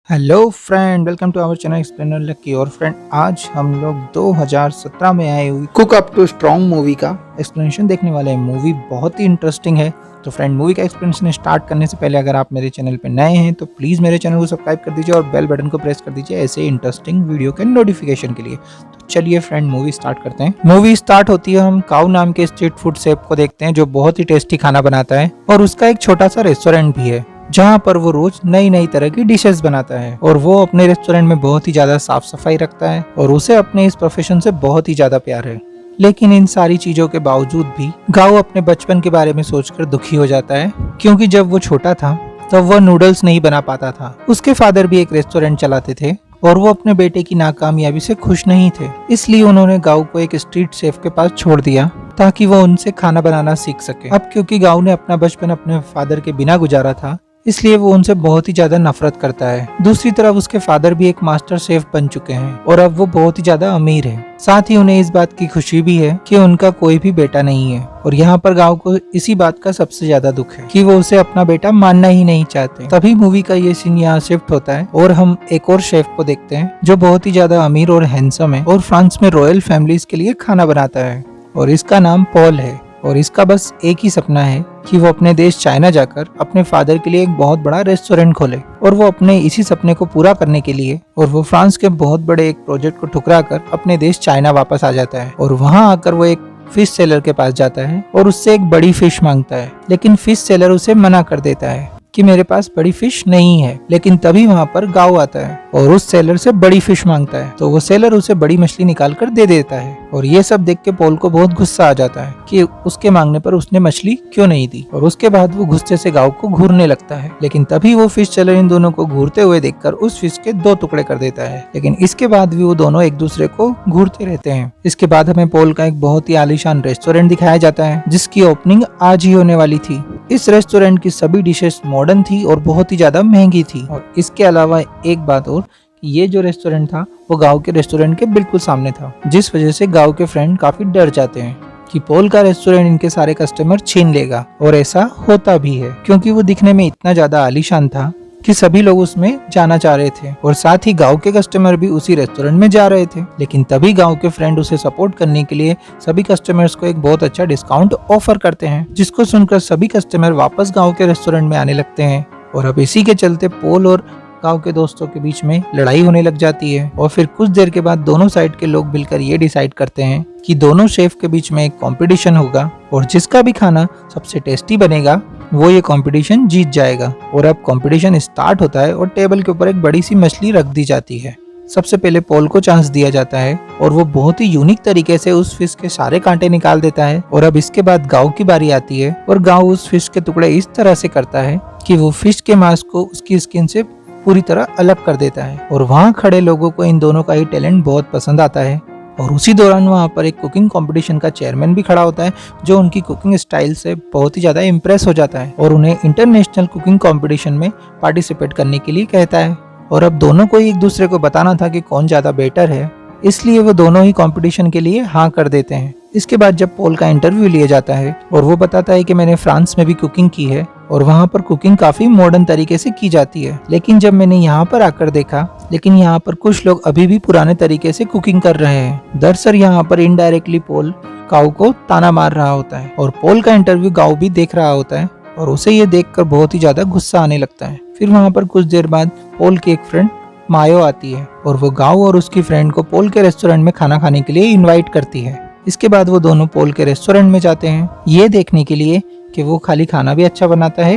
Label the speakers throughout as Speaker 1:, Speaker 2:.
Speaker 1: Hello friend, welcome to our channel explainer lucky. और friend, आज हम लोग 2017 में आई हुई cook up to strong movie का एक्सप्लेनेशन देखने वाले हैं। मूवी बहुत ही इंटरेस्टिंग है। तो फ्रेंड, मूवी का एक्सप्लेनेशन स्टार्ट करने से पहले अगर आप मेरे चैनल पे नए हैं तो प्लीज़ मेरे चैनल को सब्सक्राइब कर दीजिए और बेल बटन को प्रेस कर दीजिए ऐसे इंटरेस्टिंग वीडियो के नोटिफिकेशन के लिए। तो चलिए फ्रेंड, मूवी स्टार्ट करते हैं। मूवी स्टार्ट होती है, हम काऊ नाम के स्ट्रीट फूड शेफ को देखते हैं जो बहुत ही टेस्टी खाना बनाता है और उसका एक छोटा सा रेस्टोरेंट भी है जहाँ पर वो रोज नई नई तरह की डिशेस बनाता है। और वो अपने रेस्टोरेंट में बहुत ही ज्यादा साफ सफाई रखता है और उसे अपने इस प्रोफेशन से बहुत ही ज्यादा प्यार है। लेकिन इन सारी चीजों के बावजूद भी गाओ अपने बचपन के बारे में सोचकर दुखी हो जाता है, क्योंकि जब वो छोटा था तब वह नूडल्स नहीं बना पाता था। उसके फादर भी एक रेस्टोरेंट चलाते थे और वो अपने बेटे की नाकामयाबी से खुश नहीं थे। इसलिए उन्होंने गाओ को एक स्ट्रीट शेफ के पास छोड़ दिया ताकि वो उनसे खाना बनाना सीख सके। अब क्योंकि गाओ ने अपना बचपन अपने फादर के बिना गुजारा था, इसलिए वो उनसे बहुत ही ज्यादा नफरत करता है। दूसरी तरफ उसके फादर भी एक मास्टर शेफ बन चुके हैं और अब वो बहुत ही ज्यादा अमीर है। साथ ही उन्हें इस बात की खुशी भी है कि उनका कोई भी बेटा नहीं है। और यहाँ पर गाँव को इसी बात का सबसे ज्यादा दुख है कि वो उसे अपना बेटा मानना ही नहीं चाहते। तभी मूवी का ये सीन यहाँ शिफ्ट होता है और हम एक और शेफ को देखते हैं जो बहुत ही ज्यादा अमीर और हैंडसम है और फ्रांस में रॉयल फैमिलीज के लिए खाना बनाता है। और इसका नाम पॉल है और इसका बस एक ही सपना है कि वो अपने देश चाइना जाकर अपने फादर के लिए एक बहुत बड़ा रेस्टोरेंट खोले। और वो अपने इसी सपने को पूरा करने के लिए और वो फ्रांस के बहुत बड़े एक प्रोजेक्ट को ठुकरा कर अपने देश चाइना वापस आ जाता है। और वहाँ आकर वो एक फिश सेलर के पास जाता है और उससे एक बड़ी फिश मांगता है, लेकिन फिश सेलर उसे मना कर देता है कि मेरे पास बड़ी फिश नहीं है। लेकिन तभी वहाँ पर गाओ आता है और उस सेलर से बड़ी फिश मांगता है, तो वो सेलर उसे बड़ी मछली निकाल कर दे देता है। और ये सब देख के पॉल को बहुत गुस्सा आ जाता है कि उसके मांगने पर उसने मछली क्यों नहीं दी। और उसके बाद वो गुस्से से गाओ को घूरने लगता है, लेकिन तभी वो फिश सेलर इन दोनों को घूरते हुए देखकर उस फिश के 2 टुकड़े कर देता है। लेकिन इसके बाद भी वो दोनों एक दूसरे को घूरते रहते हैं। इसके बाद हमें पॉल का एक बहुत ही आलीशान रेस्टोरेंट दिखाया जाता है जिसकी ओपनिंग आज ही होने वाली थी। इस रेस्टोरेंट की सभी डिशेस मॉडर्न थी और बहुत ही ज्यादा महंगी थी। और इसके अलावा एक बात और, ये जो रेस्टोरेंट था वो गांव के रेस्टोरेंट के बिल्कुल सामने था, जिस वजह से गांव के फ्रेंड काफी डर जाते हैं कि पॉल का रेस्टोरेंट इनके सारे कस्टमर छीन लेगा। और ऐसा होता भी है, क्योंकि वो दिखने में इतना ज्यादा आलीशान था कि सभी लोग उसमें जाना चाह रहे थे और साथ ही गांव के कस्टमर भी उसी रेस्टोरेंट में जा रहे थे। लेकिन तभी गांव के फ्रेंड उसे सपोर्ट करने के लिए सभी कस्टमर्स को एक बहुत अच्छा डिस्काउंट ऑफर करते हैं, जिसको सुनकर सभी कस्टमर वापस गांव के रेस्टोरेंट में आने लगते हैं। और अब इसी के चलते पॉल और गांव के दोस्तों के बीच में लड़ाई होने लग जाती है। और फिर कुछ देर के बाद दोनों साइड के लोग मिलकर ये डिसाइड करते हैं कि दोनों शेफ के बीच में एक कंपटीशन होगा और जिसका भी खाना सबसे टेस्टी बनेगा वो ये कंपटीशन जीत जाएगा। और अब कंपटीशन स्टार्ट होता है और टेबल के ऊपर एक बड़ी सी मछली रख दी जाती है। सबसे पहले पॉल को चांस दिया जाता है और वो बहुत ही यूनिक तरीके से उस फिश के सारे कांटे निकाल देता है। और अब इसके बाद गांव की बारी आती है और गांव उस फिश के टुकड़े इस तरह से करता है कि वो फिश के मांस को उसकी स्किन से पूरी तरह अलग कर देता है। और वहाँ खड़े लोगों को इन दोनों का ही टैलेंट बहुत पसंद आता है। और उसी दौरान वहाँ पर एक कुकिंग कंपटीशन का चेयरमैन भी खड़ा होता है जो उनकी कुकिंग स्टाइल से बहुत ही ज्यादा इम्प्रेस हो जाता है और उन्हें इंटरनेशनल कुकिंग कंपटीशन में पार्टिसिपेट करने के लिए कहता है। और अब दोनों को एक दूसरे को बताना था कि कौन ज्यादा बेटर है, इसलिए वो दोनों ही कंपटीशन के लिए हाँ कर देते हैं। इसके बाद जब पॉल का इंटरव्यू लिया जाता है और वो बताता है कि मैंने फ्रांस में भी कुकिंग की है और वहाँ पर कुकिंग काफी मॉडर्न तरीके से की जाती है, लेकिन जब मैंने यहाँ पर आकर देखा, लेकिन यहाँ पर कुछ लोग अभी भी पुराने तरीके से कुकिंग कर रहे हैं। दरअसल यहाँ पर इनडायरेक्टली पॉल गाओ को ताना मार रहा होता है और पॉल का इंटरव्यू गाओ भी देख रहा होता है और उसे ये देखकर बहुत ही ज्यादा गुस्सा आने लगता है। फिर वहाँ पर कुछ देर बाद पॉल की एक फ्रेंड मायो आती है और वो गाओ और उसकी फ्रेंड को पॉल के रेस्टोरेंट में खाना खाने के लिए इनवाइट करती है। इसके बाद वो दोनों पॉल के रेस्टोरेंट में जाते हैं ये देखने के लिए कि वो खाली खाना भी अच्छा बनाता है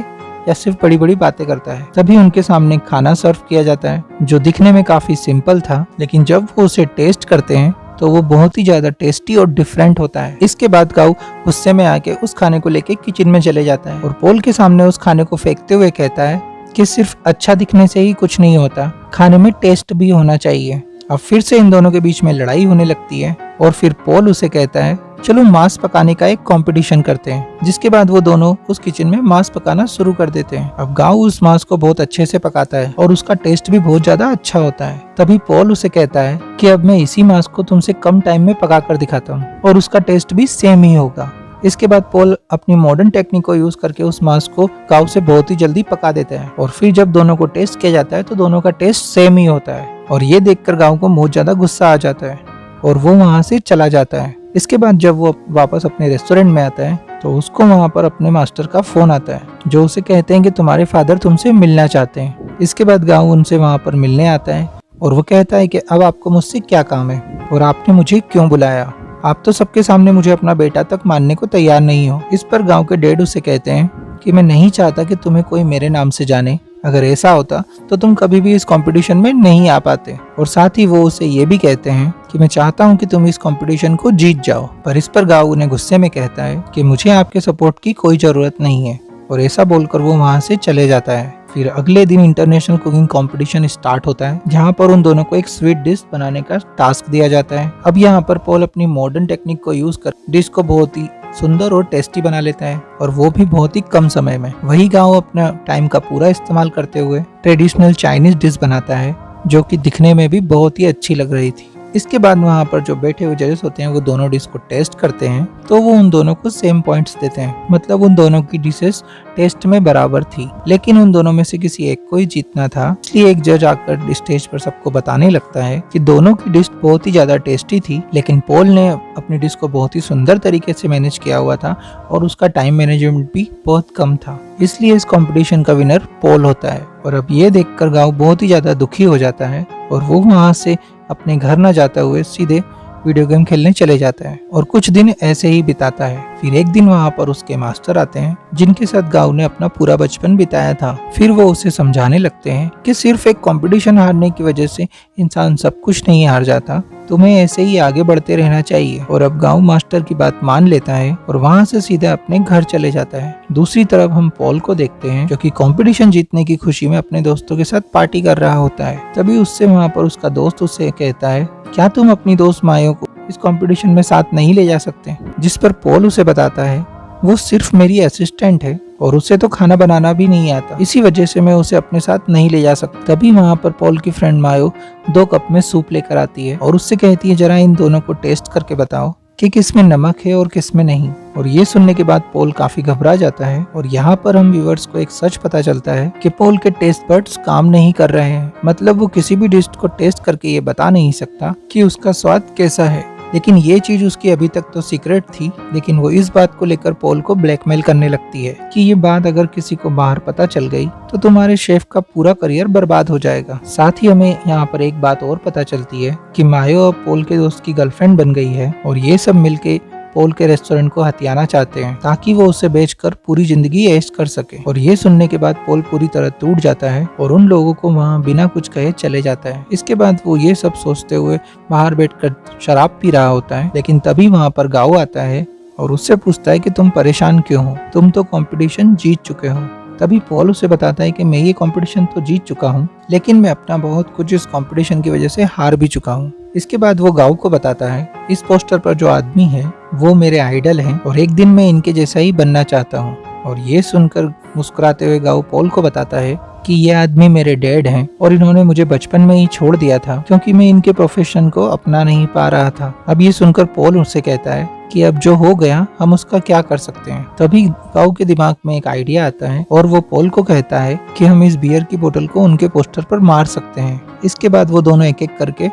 Speaker 1: या सिर्फ बड़ी बड़ी बातें करता है। तभी उनके सामने खाना सर्व किया जाता है जो दिखने में काफी सिंपल था, लेकिन जब वो उसे टेस्ट करते हैं तो वो बहुत ही ज्यादा टेस्टी और डिफरेंट होता है। इसके बाद गाओ गुस्से में आके उस खाने को लेके किचन में चले जाता है और पॉल के सामने उस खाने को फेंकते हुए कहता है कि सिर्फ अच्छा दिखने से ही कुछ नहीं होता, खाने में टेस्ट भी होना चाहिए। अब फिर से इन दोनों के बीच में लड़ाई होने लगती है और फिर पॉल उसे कहता है चलो मांस पकाने का एक कंपटीशन करते हैं। जिसके बाद वो दोनों उस किचन में मांस पकाना शुरू कर देते हैं। अब गाओ उस मांस को बहुत अच्छे से पकाता है और उसका टेस्ट भी बहुत ज्यादा अच्छा होता है। तभी पॉल उसे कहता है कि अब मैं इसी मांस को तुमसे कम टाइम में पका कर दिखाता हूँ और उसका टेस्ट भी सेम ही होगा। इसके बाद पोल अपनी मॉडर्न टेक्निक को यूज करके उस मांस को गाव से बहुत ही जल्दी पका देता है और फिर जब दोनों को टेस्ट किया जाता है तो दोनों का टेस्ट सेम ही होता है और ये देखकर गाव को बहुत ज्यादा गुस्सा आ जाता है और वो वहाँ से चला जाता है। इसके बाद जब वो वापस अपने रेस्टोरेंट में आता है तो उसको वहाँ पर अपने मास्टर का फोन आता है जो उसे कहते हैं कि तुम्हारे फादर तुमसे मिलना चाहते हैं। इसके बाद गाँव उनसे वहाँ पर मिलने आता है और वो कहता है कि अब आपको मुझसे क्या काम है और आपने मुझे क्यों बुलाया, आप तो सबके सामने मुझे अपना बेटा तक मानने को तैयार नहीं हो। इस पर गाँव के डैड उसे कहते हैं कि मैं नहीं चाहता कि तुम्हें कोई मेरे नाम से जाने, अगर ऐसा होता तो तुम कभी भी इस कंपटीशन में नहीं आ पाते। और साथ ही वो उसे ये भी कहते हैं कि मैं चाहता हूँ कि तुम इस कंपटीशन को जीत जाओ। पर इस पर गाँव उन्हें गुस्से में कहता है कि मुझे आपके सपोर्ट की कोई जरूरत नहीं है और ऐसा बोलकर वो वहाँ से चले जाता है। फिर अगले दिन इंटरनेशनल कुकिंग कंपटीशन स्टार्ट होता है जहाँ पर उन दोनों को एक स्वीट डिश बनाने का टास्क दिया जाता है। अब यहाँ पर पॉल अपनी मॉडर्न टेक्निक को यूज कर डिश को बहुत ही सुंदर और टेस्टी बना लेता है और वो भी बहुत ही कम समय में। वही गाँव अपना टाइम का पूरा इस्तेमाल करते हुए ट्रेडिशनल चाइनीज डिश बनाता है जो कि दिखने में भी बहुत ही अच्छी लग रही थी। इसके बाद वहाँ पर जो बैठे हुए जजेस होते हैं वो दोनों डिश को टेस्ट करते हैं तो वो उन दोनों को सेम पॉइंट्स देते हैं, मतलब उन दोनों की डिशेस टेस्ट में बराबर थी, लेकिन उन दोनों में से किसी एक को ही जीतना था। इसलिए एक जज आकर स्टेज पर सबको बताने लगता है कि दोनों की डिश बहुत ही ज्यादा टेस्टी थी, लेकिन पॉल ने अपनी डिश को बहुत ही सुंदर तरीके से मैनेज किया हुआ था और उसका टाइम मैनेजमेंट भी बहुत कम था, इसलिए इस कंपटीशन का विनर पॉल होता है। और अब ये देखकर गाँव बहुत ही ज्यादा दुखी हो जाता है और वो वहाँ से अपने घर न जाते हुए सीधे वीडियो गेम खेलने चले जाता है और कुछ दिन ऐसे ही बिताता है। फिर एक दिन वहाँ पर उसके मास्टर आते हैं जिनके साथ गाँव ने अपना पूरा बचपन बिताया था। फिर वो उसे समझाने लगते हैं कि सिर्फ एक कंपटीशन हारने की वजह से इंसान सब कुछ नहीं हार जाता, तुम्हें ऐसे ही आगे बढ़ते रहना चाहिए। और अब गाँव मास्टर की बात मान लेता है और वहाँ से सीधा अपने घर चले जाता है। दूसरी तरफ हम पॉल को देखते हैं जो कि कंपटीशन जीतने की खुशी में अपने दोस्तों के साथ पार्टी कर रहा होता है। तभी उससे वहाँ पर उसका दोस्त उसे कहता है क्या तुम अपनी दोस्त मायो को इस कंपटीशन में साथ नहीं ले जा सकते, जिस पर पॉल उसे बताता है वो सिर्फ मेरी असिस्टेंट है और उसे तो खाना बनाना भी नहीं आता, इसी वजह से मैं उसे अपने साथ नहीं ले जा सकता। तभी वहाँ पर पॉल की फ्रेंड मायो 2 कप में सूप लेकर आती है और उससे कहती है जरा इन दोनों को टेस्ट करके बताओ कि किस में नमक है और किस में नहीं। और ये सुनने के बाद पॉल काफी घबरा जाता है और यहाँ पर हम व्यूअर्स को एक सच पता चलता है कि पॉल के टेस्ट बड्स काम नहीं कर रहे हैं, मतलब वो किसी भी डिश को टेस्ट करके ये बता नहीं सकता कि उसका स्वाद कैसा है। लेकिन ये चीज उसकी अभी तक तो सीक्रेट थी, लेकिन वो इस बात को लेकर पॉल को ब्लैकमेल करने लगती है कि ये बात अगर किसी को बाहर पता चल गई तो तुम्हारे शेफ का पूरा करियर बर्बाद हो जाएगा। साथ ही हमें यहाँ पर एक बात और पता चलती है कि मायो अब पॉल के दोस्त की गर्लफ्रेंड बन गई है और ये सब मिलके पॉल के रेस्टोरेंट को हथियाना चाहते हैं ताकि वो उसे बेचकर पूरी जिंदगी ऐश कर सके। और ये सुनने के बाद पॉल पूरी तरह टूट जाता है और उन लोगों को वहाँ बिना कुछ कहे चले जाता है। इसके बाद वो ये सब सोचते हुए बाहर बैठकर शराब पी रहा होता है, लेकिन तभी वहाँ पर गाँव आता है और उससे पूछता है कि तुम परेशान क्यों हो, तुम तो कंपटीशन जीत चुके हो। तभी पॉल उसे बताता है कि मैं ये कंपटीशन तो जीत चुका हूँ, लेकिन मैं अपना बहुत कुछ इस कंपटीशन की वजह से हार भी चुका हूँ। इसके बाद वो गाँव को बताता है इस पोस्टर पर जो आदमी है वो मेरे आइडल हैं और एक दिन मैं इनके जैसा ही बनना चाहता हूँ। और ये सुनकर मुस्कुराते हुए गाँव पॉल को बताता है कि ये आदमी मेरे डैड हैं और इन्होंने मुझे बचपन में ही छोड़ दिया था क्योंकि मैं इनके प्रोफेशन को अपना नहीं पा रहा था। अब ये सुनकर पॉल उससे कहता है कि अब जो हो गया हम उसका क्या कर सकते हैं। तभी गाँव के दिमाग में एक आइडिया आता है और वो पॉल को कहता है कि हम इस बियर की बोतल को उनके पोस्टर पर मार सकते हैं। इसके बाद वो दोनों एक एक करके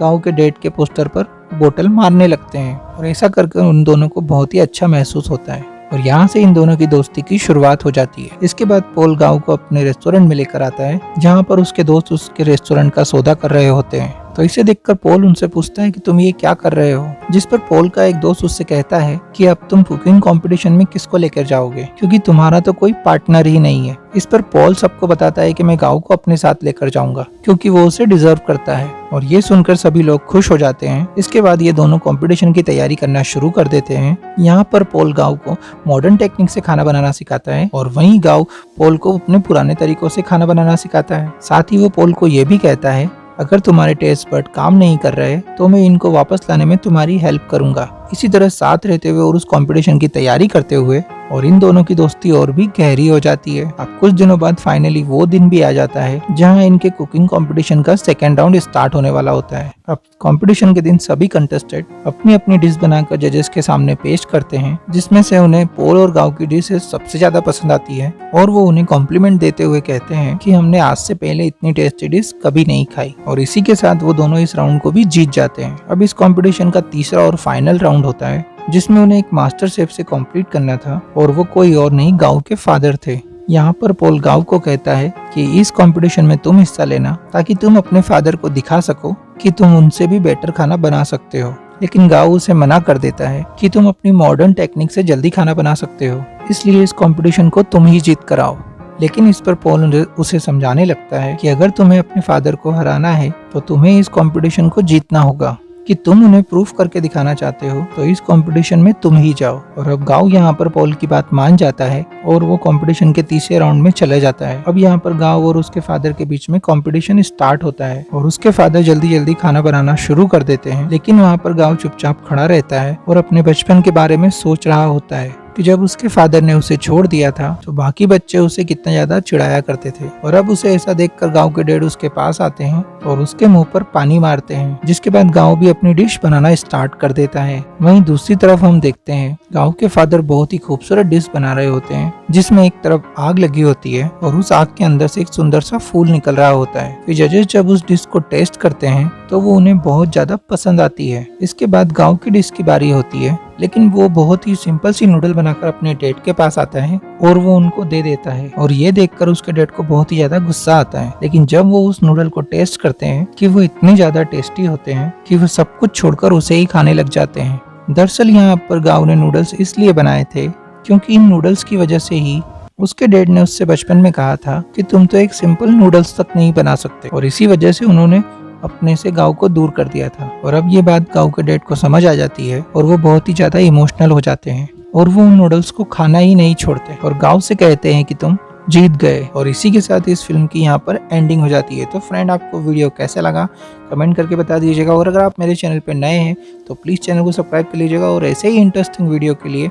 Speaker 1: गाँव के डैड के पोस्टर पर बोतल मारने लगते हैं और ऐसा करके उन दोनों को बहुत ही अच्छा महसूस होता है और यहाँ से इन दोनों की दोस्ती की शुरुआत हो जाती है। इसके बाद पॉल गाँव को अपने रेस्टोरेंट में लेकर आता है जहाँ पर उसके दोस्त उसके रेस्टोरेंट का सौदा कर रहे होते हैं। तो इसे देखकर पॉल उनसे पूछता है कि तुम ये क्या कर रहे हो, जिस पर पॉल का एक दोस्त उससे कहता है कि अब तुम कुकिंग कंपटीशन में किसको लेकर जाओगे क्योंकि तुम्हारा तो कोई पार्टनर ही नहीं है। इस पर पॉल सबको बताता है कि मैं गाँव को अपने साथ लेकर जाऊंगा क्योंकि वो उसे डिजर्व करता है और ये सुनकर सभी लोग खुश हो जाते हैं। इसके बाद ये दोनों कंपटीशन की तैयारी करना शुरू कर देते हैं। यहाँ पर पॉल गाँव को मॉडर्न टेक्निक से खाना बनाना सिखाता है और वहीं गाँव पॉल को अपने पुराने तरीकों से खाना बनाना सिखाता है। साथ ही वो पॉल को ये भी कहता है अगर तुम्हारे टेस्ट बड काम नहीं कर रहे तो मैं इनको वापस लाने में तुम्हारी हेल्प करूंगा। इसी तरह साथ रहते हुए और उस कंपटीशन की तैयारी करते हुए और इन दोनों की दोस्ती और भी गहरी हो जाती है। अब कुछ दिनों बाद फाइनली वो दिन भी आ जाता है जहां इनके कुकिंग कंपटीशन का सेकेंड राउंड स्टार्ट होने वाला होता है। अब कंपटीशन के दिन सभी कंटेस्टेंट अपनी अपनी डिश बनाकर जजेस के सामने पेश करते हैं, जिसमें से उन्हें पोल और गांव की डिश सबसे ज्यादा पसंद आती है और वो उन्हें कॉम्प्लीमेंट देते हुए कहते हैं कि हमने आज से पहले इतनी टेस्टी डिश कभी नहीं खाई। और इसी के साथ वो दोनों इस राउंड को भी जीत जाते हैं। अब इस कंपटीशन का तीसरा और फाइनल राउंड होता है जिसमें उन्हें एक मास्टर शेफ से कंप्लीट करना था और वो कोई और नहीं गांव के फादर थे। यहाँ पर पोल गांव को कहता है कि इस कंपटीशन में तुम हिस्सा लेना ताकि तुम अपने फादर को दिखा सको कि तुम उनसे भी बेटर खाना बना सकते हो। लेकिन गांव उसे मना कर देता है कि तुम अपनी मॉडर्न टेक्निक से जल्दी खाना बना सकते हो, इसलिए इस कंपटीशन को तुम ही जीत कर आओ। लेकिन इस पर पॉल उसे समझाने लगता है कि अगर तुम्हें अपने फादर को हराना है तो तुम्हें इस कंपटीशन को जीतना होगा, कि तुम उन्हें प्रूफ करके दिखाना चाहते हो तो इस कंपटीशन में तुम ही जाओ। और अब गांव यहाँ पर पॉल की बात मान जाता है और वो कंपटीशन के तीसरे राउंड में चले जाता है। अब यहाँ पर गांव और उसके फादर के बीच में कंपटीशन स्टार्ट होता है और उसके फादर जल्दी जल्दी खाना बनाना शुरू कर देते हैं, लेकिन वहाँ पर गांव चुपचाप खड़ा रहता है और अपने बचपन के बारे में सोच रहा होता है कि जब उसके फादर ने उसे छोड़ दिया था तो बाकी बच्चे उसे कितना ज्यादा चिढ़ाया करते थे। और अब उसे ऐसा देखकर गांव के डैड उसके पास आते हैं और उसके मुंह पर पानी मारते हैं, जिसके बाद गांव भी अपनी डिश बनाना स्टार्ट कर देता है। वहीं दूसरी तरफ हम देखते हैं गांव के फादर बहुत ही खूबसूरत डिश बना रहे होते हैं, जिसमें एक तरफ आग लगी होती है और उस आग के अंदर से एक सुंदर सा फूल निकल रहा होता है। फिर जजेस जब उस डिश को टेस्ट करते हैं तो वो उन्हें बहुत ज्यादा पसंद आती है। इसके बाद गांव की डिश की बारी होती है, लेकिन वो बहुत ही सिंपल सी नूडल बनाकर अपने डैड के पास आता है और वो उनको दे देता है। और ये देखकर उसके डैड को बहुत ही ज्यादा गुस्सा आता है। लेकिन जब वो उस नूडल को टेस्ट करते हैं कि वो इतने ज्यादा टेस्टी होते हैं कि वो सब कुछ छोड़कर उसे ही खाने लग जाते हैं। दरअसल यहाँ पर गांव ने नूडल्स इसलिए बनाए थे क्योंकि इन नूडल्स की वजह से ही उसके डैड ने उससे बचपन में कहा था कि तुम तो एक सिंपल नूडल्स तक नहीं बना सकते, और इसी वजह से उन्होंने अपने से गांव को दूर कर दिया था। और अब ये बात गांव के डैड को समझ आ जाती है और वो बहुत ही ज्यादा इमोशनल हो जाते हैं और वो उन नूडल्स को खाना ही नहीं छोड़ते और गांव से कहते हैं कि तुम जीत गए। और इसी के साथ इस फिल्म की यहाँ पर एंडिंग हो जाती है। तो फ्रेंड, आपको वीडियो कैसा लगा कमेंट करके बता दीजिएगा, और अगर आप मेरे चैनल पर नए हैं तो प्लीज़ चैनल को सब्सक्राइब कर लीजिएगा और ऐसे ही इंटरेस्टिंग वीडियो के लिए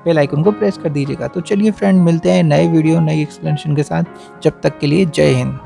Speaker 1: बेल आइकन को प्रेस कर दीजिएगा। तो चलिए फ्रेंड, मिलते हैं नए वीडियो नई एक्सप्लेनेशन के साथ। जब तक के लिए जय हिंद।